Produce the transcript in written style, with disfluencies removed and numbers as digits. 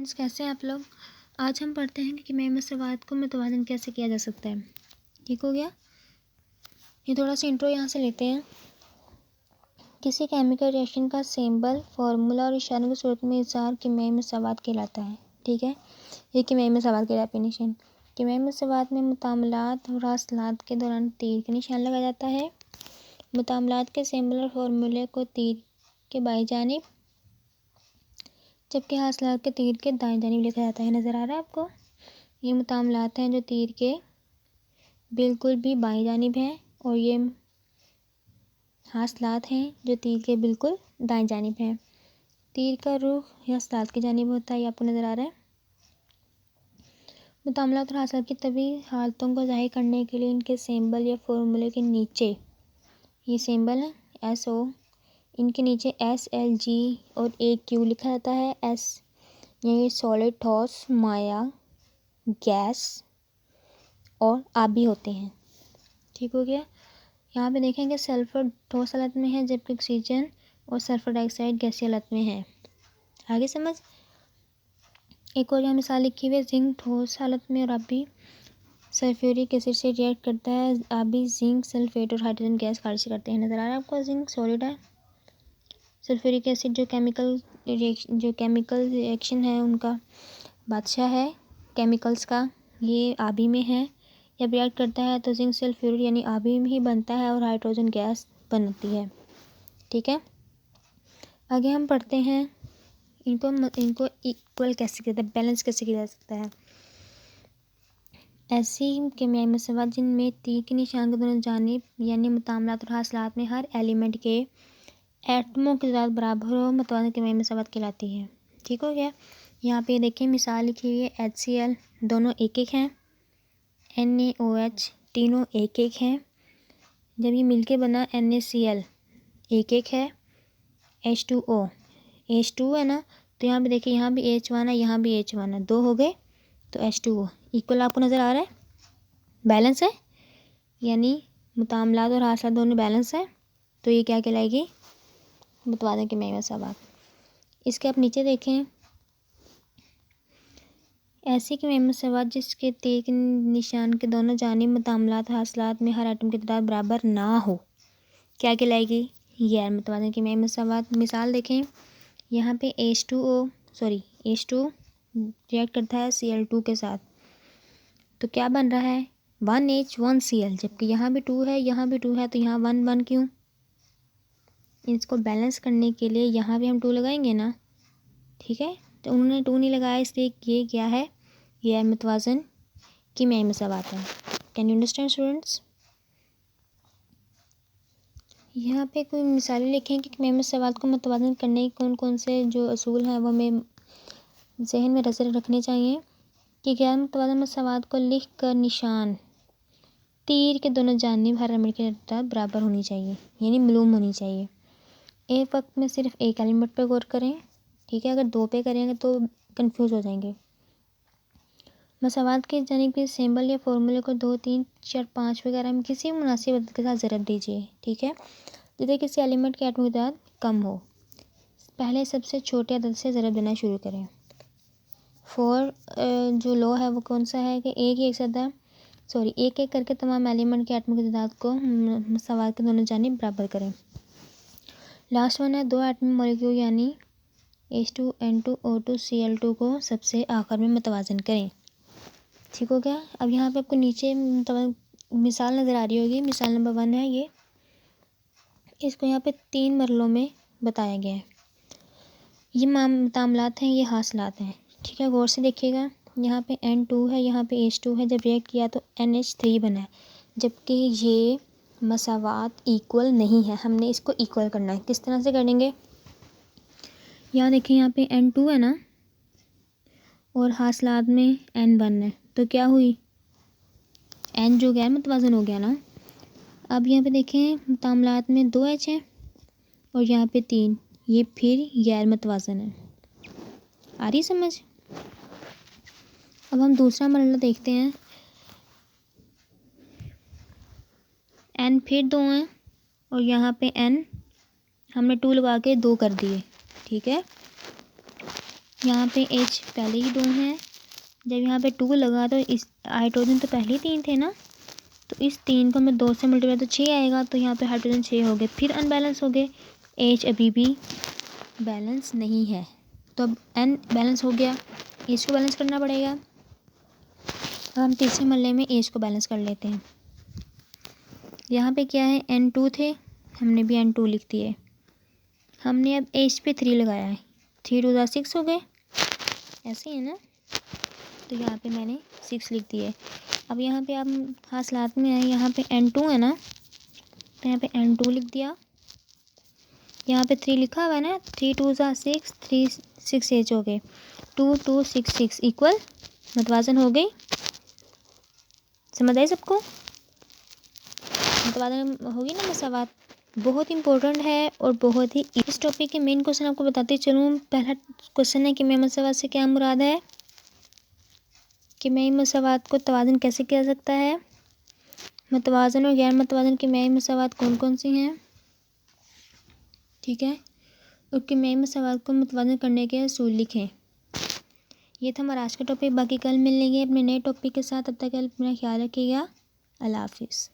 Friends, कैसे हैं आप लोग। आज हम पढ़ते हैं कि किमियाई मसवाद को मुतवाज़न कैसे किया जा सकता है। ठीक हो गया। ये थोड़ा सा इंट्रो यहाँ से लेते हैं। किसी केमिकल रिएक्शन का सिंबल, फार्मूला और इशारों की सूरत में इज़हार किमियाई मसवाद कहलाता है। ठीक है, ये किमियाई मसवाद की डेफिनेशन। किमियाई मसवाद में मुतामलात और हासिलात के दौरान तीर का निशान लगाया जाता है। मुतामलात के सिंबल और फार्मूले को तीर के बाईं जानिब, जबकि हासिलात के तीर के दाएं जानिब लिखा जाता है। नज़र आ रहा है आपको। ये मुतामलात हैं जो तीर के बिल्कुल भी बाईं जानिब हैं, और ये हासिलात हैं जो तीर के बिल्कुल दाएं जानिब हैं। तीर का रुख हासिलात की जानिब होता है, ये आपको नज़र आ रहा है। मुतामलात और हासिलात की तभी हालतों को ज़ाहिर करने के लिए इनके सिंबल या फार्मूले के नीचे, ये सिंबल है SO, इनके नीचे SLG और AQ लिखा जाता है। S ये सॉलिड, ठोस, माया, गैस और आबी होते हैं। ठीक हो गया। यहाँ पे देखेंगे सल्फर ठोस हालत में है, जबकि ऑक्सीजन और सल्फर डाइऑक्साइड गैसीय हालत में है। आगे समझ। एक और यहाँ मिसाल लिखी हुई है, जिंक ठोस हालत में और आबी सल्फ्यूरिक एसिड से रिएक्ट करता है। आबी जिंक सल्फेट और हाइड्रोजन गैस खारिज करते हैं। नज़र आ रहा है आपको। जिंक सॉलिड है, सल्फ्यूरिक एसिड जो केमिकल रिएक्शन है उनका बादशाह है केमिकल्स का, ये आबी में है। जब रिएक्ट करता है तो जिंक सल्फ्यूरिक यानी आबी में ही बनता है और हाइड्रोजन गैस बनती है। ठीक है, आगे हम पढ़ते हैं इनको इक्वल कैसे किया जाता है, बैलेंस कैसे किया जा सकता है। ऐसी किमियाई मसवाद जिनमें तीर के निशान के दोनों जानिब यानी मुतामलात और हासिलात में हर एलिमेंट के एटमों की तादाद बराबर हो, मुतवाज़न किमियाई मसवाद कहलाती है। ठीक हो गया। यहाँ पे देखिए मिसाल लिखी हुई है। HCl दोनों एक एक हैं, NaOH तीनों एक एक हैं। जब ये मिलके बना NaCl एक एक है। H2O H2 है ना, तो यहाँ पे देखिए, यहाँ भी H1 है, यहाँ भी H1 है, दो हो गए तो H2O इक्वल आपको नज़र आ रहा है। बैलेंस है, यानी मुतामलात और हासिलात दोनों बैलेंस है, तो ये क्या कहलाएगी, मुतवाज़न किमियाई मसवाद। इसके आप नीचे देखें, ऐसी किमियाई मसवाद जिसके तीर के निशान के दोनों जानिब मुतामलात हासिलात में हर एटम की तादाद बराबर ना हो, क्या कहलाएगी, गैर मुतवाज़न किमियाई मसवाद। मिसाल देखें, यहाँ पे H2 रिएक्ट करता है Cl2 के साथ, तो क्या बन रहा है 1H1Cl, जबकि यहाँ भी 2 है, यहाँ भी 2 है, तो यहाँ 1 क्यों। इसको बैलेंस करने के लिए यहाँ भी हम 2 लगाएंगे ना। ठीक है, तो उन्होंने 2 नहीं लगाया, इसलिए ये क्या है, गैर मुतवाज़न किमियाई मसवाद है। Can you understand students. यहाँ पे कोई मिसालें लिखें कि किमियाई मसवाद को मुतवाज़न करने के कौन कौन से जो असूल हैं वो हमें जहन में रखने चाहिए। कि गैर मुतवाज़न मसवाद को लिख कर निशान तीर के दोनों जानिब हर एलिमेंट की तादाद बराबर होनी चाहिए, यानी मालूम होनी चाहिए। एक वक्त में सिर्फ एक एलिमेंट पर गौर करें। ठीक है, अगर 2 पे करेंगे तो कंफ्यूज हो जाएंगे। मसवाद के जानिब के सिंबल या फार्मूले को 2, 3, 4, 5 वगैरह में किसी मुनासिब अदद के साथ ज़रब दीजिए। ठीक है, जिससे किसी एलिमेंट के एटम की तादाद कम हो। पहले सबसे छोटे अदद से ज़रब देना शुरू करें। जो लॉ है वो कौन सा है कि एक एक करके तमाम एलिमेंट के एटम की तादाद को मसवाद के दोनों जानिब बराबर करें। लास्ट वन है 2 एटम मॉलिक्यूल यानी H2N2O2Cl2 को सबसे आखिर में मुतवाज़न करें। ठीक हो गया। अब यहाँ पे आपको नीचे मिसाल नज़र आ रही होगी। मिसाल नंबर 1 है ये, इसको यहाँ पे 3 मरलों में बताया गया है। ये मुतामलात हैं, ये हासिलात हैं। ठीक है, गौर से देखिएगा। यहाँ पे N2 है, यहाँ पे H2 है, जब रिएक्ट किया तो NH3 बना है, जबकि ये मसवाद इक्वल नहीं है। हमने इसको इक्वल करना है। किस तरह से करेंगे, यहाँ देखिए, यहाँ पे N2 है ना, और हासिलात में N1 है, तो क्या हुई, N जो गैर मुतवाज़न हो गया ना। अब यहाँ पे देखें, मुतामलात में 2H है और यहाँ पे 3, ये फिर गैर मुतवाज़न है। आ रही समझ। अब हम दूसरा मरला देखते हैं। N फिर 2 हैं और यहाँ पे N हमने 2 लगा के 2 कर दिए। ठीक है, यहाँ पे H पहले ही 2 हैं। जब यहाँ पे 2 लगा तो इस हाइड्रोजन तो पहले ही 3 थे ना, तो इस 3 को मैं 2 से मल्टीप्लाई तो 6 आएगा, तो यहाँ पे हाइड्रोजन 6 हो गए, फिर अनबैलेंस हो गए। H अभी भी बैलेंस नहीं है, तो अब N बैलेंस हो गया, H को बैलेंस करना पड़ेगा। अब हम तीसरे मल्ले में H को बैलेंस कर लेते हैं। यहाँ पे क्या है, N2 थे, हमने भी N2 लिख दिए। हमने अब H पे 3 लगाया है, 3 2 ज़ा 6 हो गए, ऐसे है ना, तो यहाँ पे मैंने 6 लिख दिए। अब यहाँ पे आप हासिलात में आए, यहाँ पे N2 है ना, तो यहाँ पे N2 लिख दिया। यहाँ पे 3 लिखा हुआ है ना, 3 2 ज़ा 6, 3 6 H हो गए, 2 2 6 6 इक्वल मतवाजन हो गई। समझ आई सबको? मतवाजन होगी ना, मसावात बहुत इंपॉर्टेंट है और बहुत ही इस टॉपिक के मेन क्वेश्चन आपको बताते चलूँ। पहला क्वेश्चन है कि मैं मसावात से क्या मुराद है, कि मैं मसावात को तवाज़ुन कैसे किया जा सकता है, मतवाज़न और गैर मतवाज़न की मैं मसावात कौन कौन सी हैं, ठीक है, और कि मैं मसावात को मतवाज़न करने के असूल लिखें। ये था हमारा आज का टॉपिक। बाकी कल मिलेंगे अपने नए टॉपिक के साथ, तब तक अपना ख्याल रखिएगा। अल्लाह हाफिज़।